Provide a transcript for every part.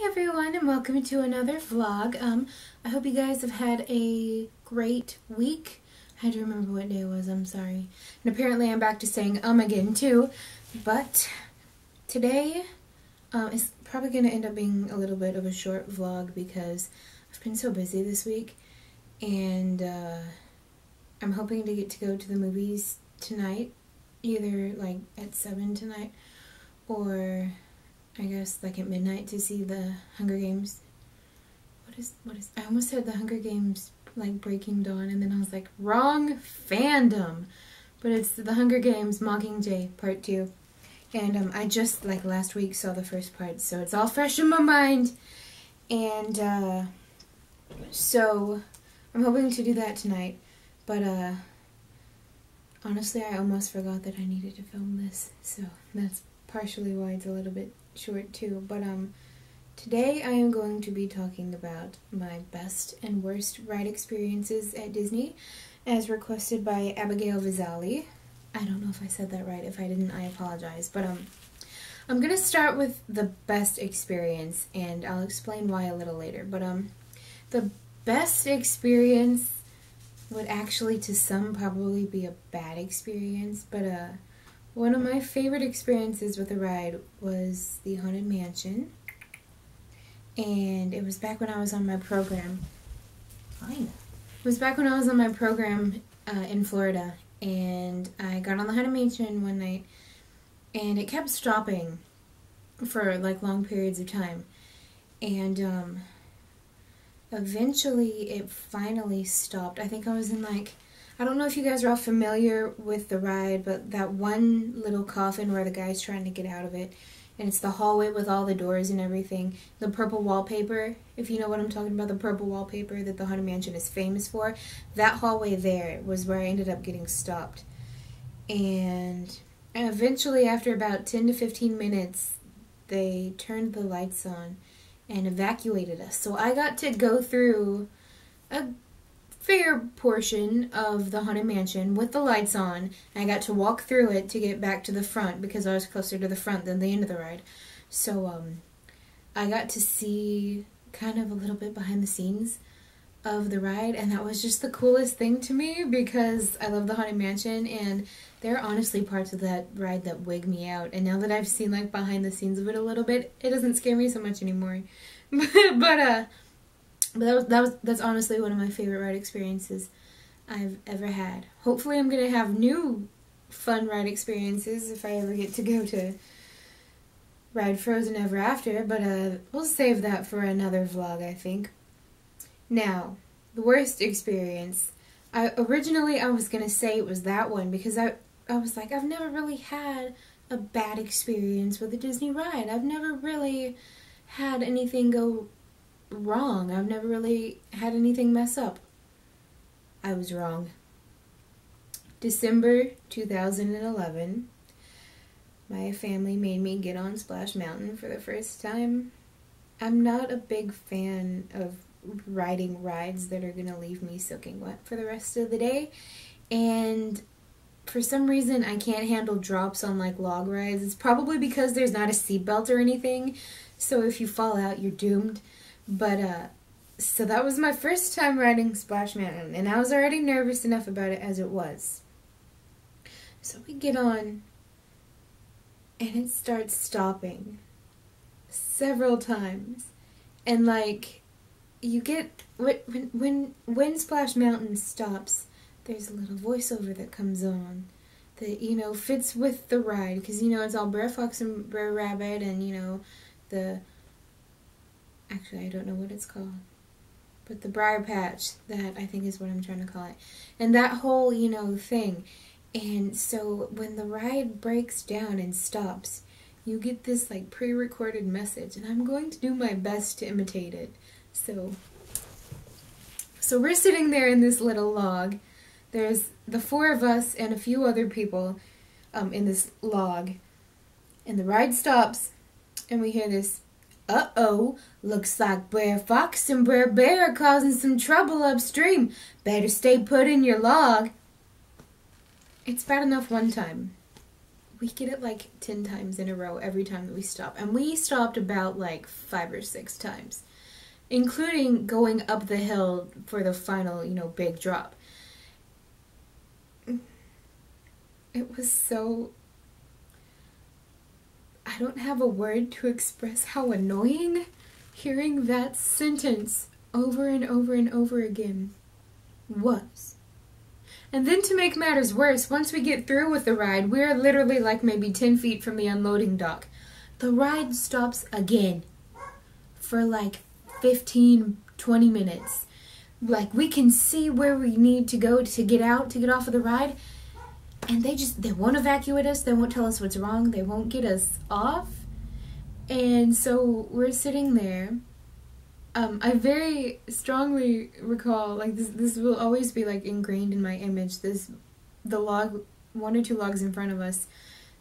Hi everyone and welcome to another vlog. I hope you guys have had a great week. I had to remember what day it was, I'm sorry. And apparently I'm back to saying again too. But today is probably going to end up being a little bit of a short vlog because I've been so busy this week. And I'm hoping to get to go to the movies tonight. Either like at 7 tonight or I guess like at midnight to see the Hunger Games. What is I almost said the Hunger Games like Breaking Dawn and then I was like, wrong fandom. But it's the Hunger Games Mockingjay Part 2. And I just like last week saw the first part, so it's all fresh in my mind. And so I'm hoping to do that tonight. But honestly I almost forgot that I needed to film this. So that's partially why it's a little bit short too, but today I am going to be talking about my best and worst ride experiences at Disney as requested by Abogail Visalli. I don't know if I said that right. If I didn't, I apologize, but I'm gonna start with the best experience and I'll explain why a little later. But the best experience would actually to some probably be a bad experience, but one of my favorite experiences with a ride was the Haunted Mansion, and it was back when I was on my program. It was back when I was on my program in Florida, and I got on the Haunted Mansion one night, and it kept stopping for like long periods of time, and eventually it finally stopped. I think I was in like, I don't know if you guys are all familiar with the ride, but that one little coffin where the guy's trying to get out of it, and it's the hallway with all the doors and everything, the purple wallpaper, if you know what I'm talking about, the purple wallpaper that the Haunted Mansion is famous for, that hallway there was where I ended up getting stopped. And eventually, after about 10 to 15 minutes, they turned the lights on and evacuated us. So I got to go through a fair portion of the Haunted Mansion with the lights on. I got to walk through it to get back to the front because I was closer to the front than the end of the ride. So I got to see kind of a little bit behind the scenes of the ride, and that was just the coolest thing to me because I love the Haunted Mansion, and there are honestly parts of that ride that wig me out, and now that I've seen like behind the scenes of it a little bit, it doesn't scare me so much anymore. But that's honestly one of my favorite ride experiences I've ever had. Hopefully I'm going to have new fun ride experiences if I ever get to go to Ride Frozen Ever After, but we'll save that for another vlog, I think. Now, the worst experience. Originally I was going to say it was that one because I was like, I've never really had a bad experience with a Disney ride. I've never really had anything go wrong. I've never really had anything mess up. I was wrong. December 2011, my family made me get on Splash Mountain for the first time. I'm not a big fan of riding rides that are gonna leave me soaking wet for the rest of the day, and for some reason I can't handle drops on like log rides. It's probably because there's not a seatbelt or anything, so if you fall out you're doomed. But, so that was my first time riding Splash Mountain, and I was already nervous enough about it as it was. So we get on, and it starts stopping several times, and like, you get, when Splash Mountain stops, there's a little voiceover that comes on that, you know, fits with the ride, because, you know, it's all Brer Fox and Brer Rabbit, and, you know, actually, I don't know what it's called, but the Briar Patch, that I think is what I'm trying to call it, and that whole, you know, thing. And so when the ride breaks down and stops, you get this like pre-recorded message, and I'm going to do my best to imitate it. So we're sitting there in this little log. There's the four of us and a few other people in this log, and the ride stops, and we hear this, "Uh-oh, looks like Brer Fox and Brer Bear are causing some trouble upstream. Better stay put in your log." It's bad enough one time, we get it like 10 times in a row every time that we stop. And we stopped about like 5 or 6 times, including going up the hill for the final, you know, big drop. It was so... I don't have a word to express how annoying hearing that sentence over and over and over again was. And then to make matters worse, once we get through with the ride, we're literally like maybe 10 feet from the unloading dock. The ride stops again for like 15, 20 minutes. Like, we can see where we need to go to get out, to get off of the ride. And they won't evacuate us. They won't tell us what's wrong. They won't get us off. And so we're sitting there. I very strongly recall, like, this will always be, like, ingrained in my image. The log, 1 or 2 logs in front of us,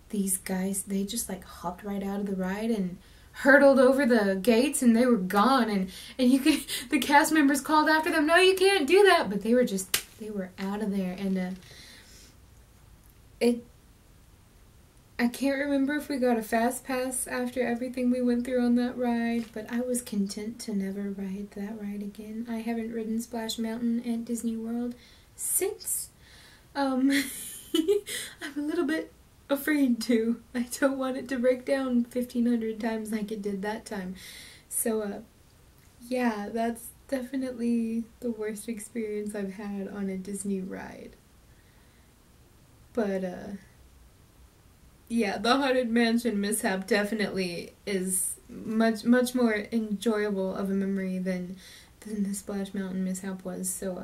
these guys, they just, like, hopped right out of the ride and hurtled over the gates, and they were gone. And you could, the cast members called after them, no, you can't do that. But they were out of there. And, I can't remember if we got a fast pass after everything we went through on that ride, but I was content to never ride that ride again. I haven't ridden Splash Mountain at Disney World since. I'm a little bit afraid to. I don't want it to break down 1,500 times like it did that time. So, yeah, that's definitely the worst experience I've had on a Disney ride. But, yeah, the Haunted Mansion mishap definitely is much more enjoyable of a memory than the Splash Mountain mishap was. So,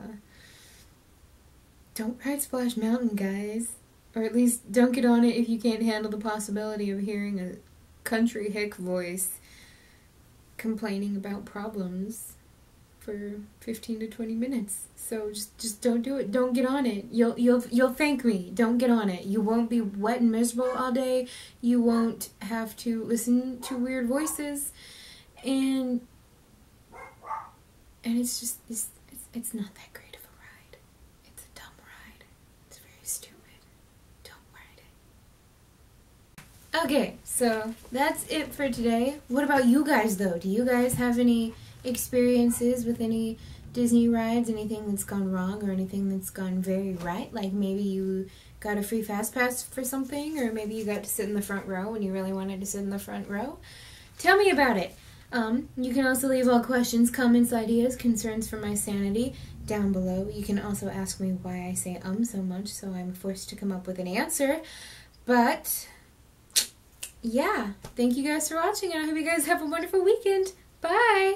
don't ride Splash Mountain, guys. Or at least don't get on it if you can't handle the possibility of hearing a country hick voice complaining about problems for 15 to 20 minutes. So just don't do it. Don't get on it. You'll thank me. Don't get on it. You won't be wet and miserable all day. You won't have to listen to weird voices, and it's just it's not that great of a ride. It's a dumb ride. It's very stupid. Don't ride it. Okay, so that's it for today. What about you guys though? Do you guys have any experiences with any Disney rides, anything that's gone wrong or anything that's gone very right? Like maybe you got a free fast pass for something, or maybe you got to sit in the front row and you really wanted to sit in the front row. Tell me about it. You can also leave all questions, comments, ideas, concerns for my sanity down below. You can also ask me why I say so much, so I'm forced to come up with an answer. But yeah, thank you guys for watching, and I hope you guys have a wonderful weekend. Bye!